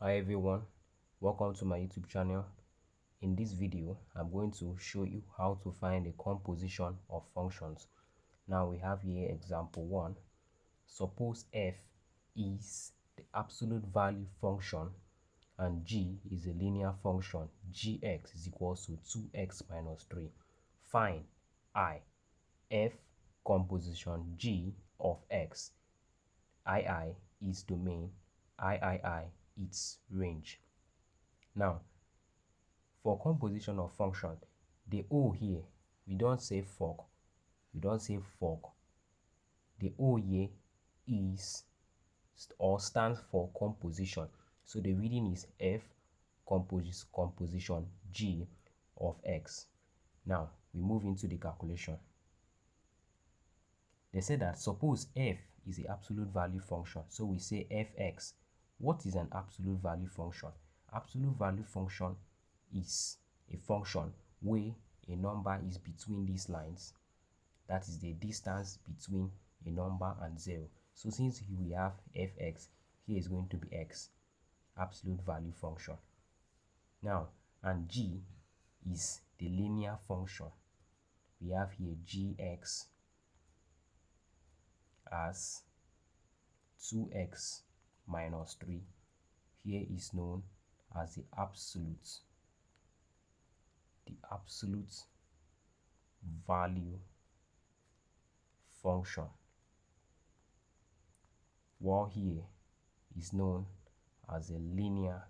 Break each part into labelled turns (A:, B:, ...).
A: Hi everyone, welcome to my YouTube channel. In this video, I'm going to show you how to find the composition of functions. Now we have here example 1. Suppose f is the absolute value function and g is a linear function. Gx is equals to 2x minus 3. Find I, f composition g of x. I is domain, I its range. Now, for composition of function, the O here, we don't say fork, we don't say fork. The O here is or stands for composition. So the reading is F composition G of X. Now, we move into the calculation. They say that suppose F is the absolute value function. So we say Fx. What is an absolute value function? Absolute value function is a function where a number is between these lines. That is the distance between a number and 0. So since we have fx, here is going to be x, absolute value function. Now, and g is the linear function. We have here gx as 2x minus 3. Here is known as the absolute value function, while here is known as a linear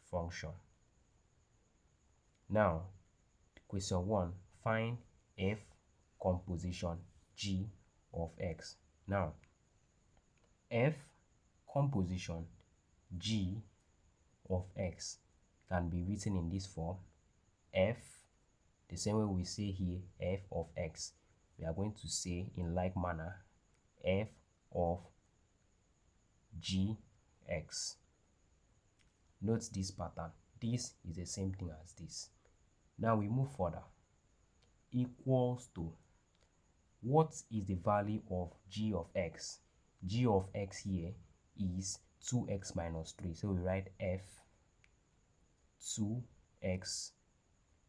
A: function. Now, question 1, find f composition g of x. Now, f composition g of x can be written in this form: f, the same way we say here f of x, we are going to say in like manner f of gx. Note this pattern. This is the same thing as this. Now we move further. Equals to, what is the value of g of x? G of x here is 2x minus 3. So we write f 2x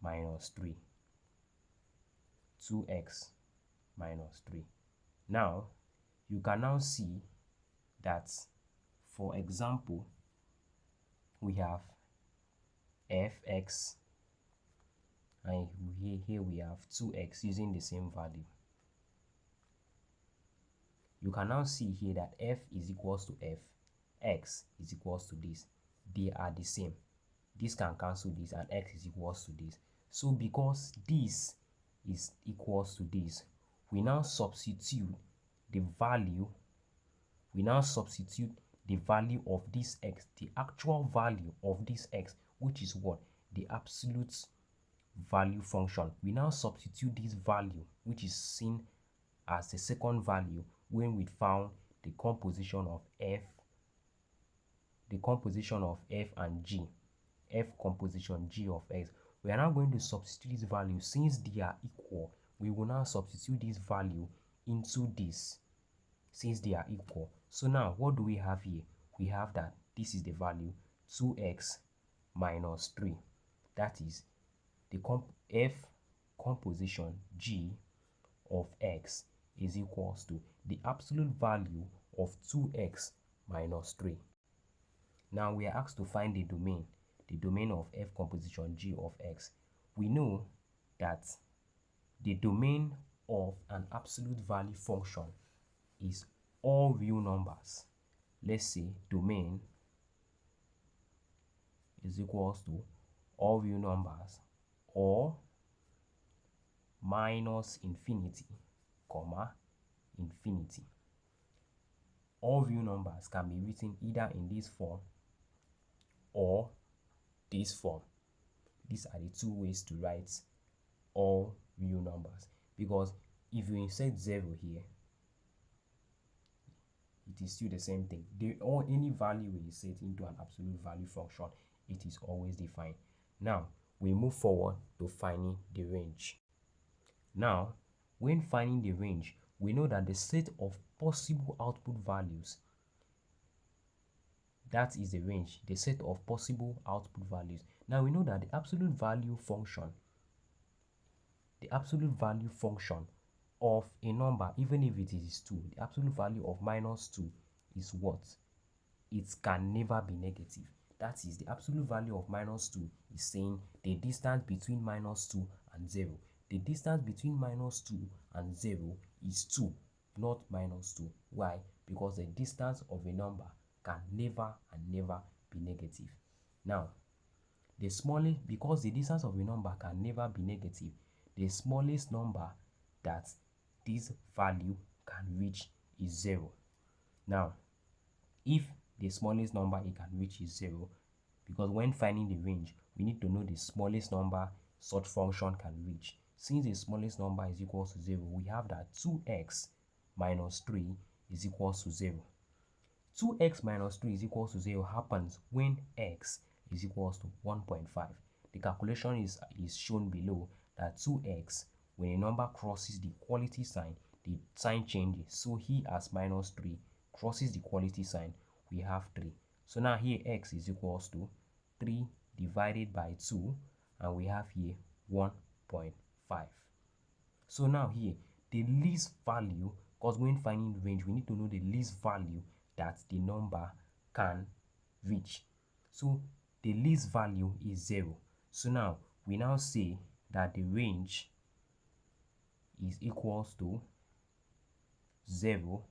A: minus 3. 2x minus 3. Now, you can now see that, for example, we have fx, and here we have 2x using the same value. You can now see here that f is equals to f, x is equals to this. They are the same. This can cancel this, and x is equals to this. So because this is equals to this, we now substitute the value of this x, the actual value of this x, which is what? The absolute value function. We now substitute this value, which is seen as the second value when we found the composition of f and g, f composition g of x. We are now going to substitute this value. Since they are equal, we will now substitute this value into this, since they are equal. So now, what do we have here? We have that this is the value 2x minus 3. That is the f composition g of x is equals to the absolute value of 2x minus 3. Now we are asked to find the domain of f composition g of x. We know that the domain of an absolute value function is all real numbers. Let's say domain is equals to all real numbers or minus infinity, comma, infinity. All real numbers can be written either in this form or this form. These are the two ways to write all real numbers, because if you insert 0 here, it is still the same thing. Any value we insert into an absolute value function, it is always defined. Now we move forward to finding the range. Now, when finding the range, we know that the set of possible output values that is the range, the set of possible output values. Now we know that the absolute value function of a number, even if it is 2, the absolute value of -2 is what? It can never be negative. That is, the absolute value of -2 is saying the distance between -2 and 0. The distance between -2 and 0 is 2, not -2. Why? Because the distance of a number can never and never be negative. Now, because the distance of a number can never be negative, the smallest number that this value can reach is 0. Now, if the smallest number it can reach is 0, because when finding the range, we need to know the smallest number such function can reach. Since the smallest number is equal to 0, we have that 2x minus 3 is equal to 0. 2x minus 3 is equal to 0 happens when x is equal to 1.5. The calculation is shown below that 2x, when a number crosses the equality sign, the sign changes. So here as -3 crosses the equality sign, we have 3. So now here x is equals to 3 divided by 2, and we have here 1.5. So now here, the least value, because when finding the range, we need to know the least value that the number can reach. So the least value is 0. So now we now say that the range is equals to 0,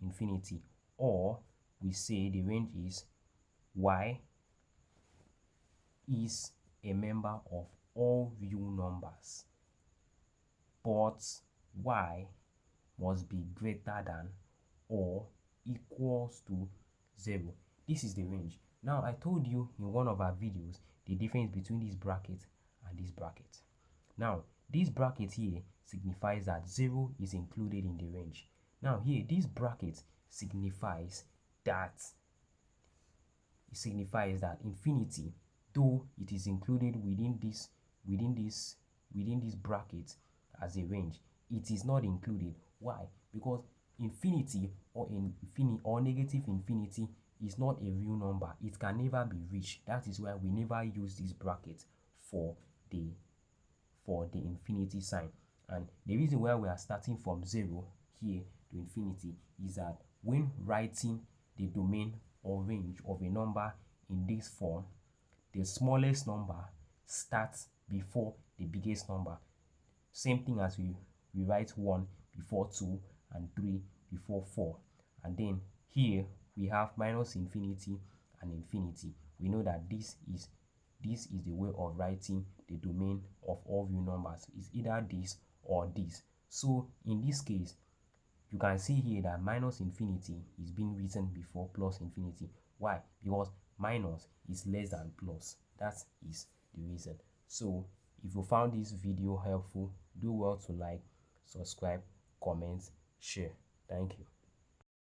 A: infinity, or we say the range is y is a member of all real numbers, but y must be greater than or equals to 0. This is the range. Now, I told you in one of our videos the difference between this bracket and this bracket. Now, this bracket here signifies that 0 is included in the range. Now here, this bracket signifies that infinity, though it is included within this bracket as a range, it is not included. Why? Because infinity or negative infinity is not a real number. It can never be reached. That is why we never use this bracket for the infinity sign. And the reason why we are starting from 0 here to infinity is that when writing the domain or range of a number in this form, the smallest number starts before the biggest number. Same thing as we write 1 before 2 and 3 before 4. And then here we have minus infinity and infinity. We know that this is the way of writing the domain of all real numbers. It's either this or this. So in this case, you can see here that minus infinity is being written before plus infinity. Why? Because minus is less than plus. That is the reason. So if you found this video helpful, do well to like, subscribe, comment, share. Thank you.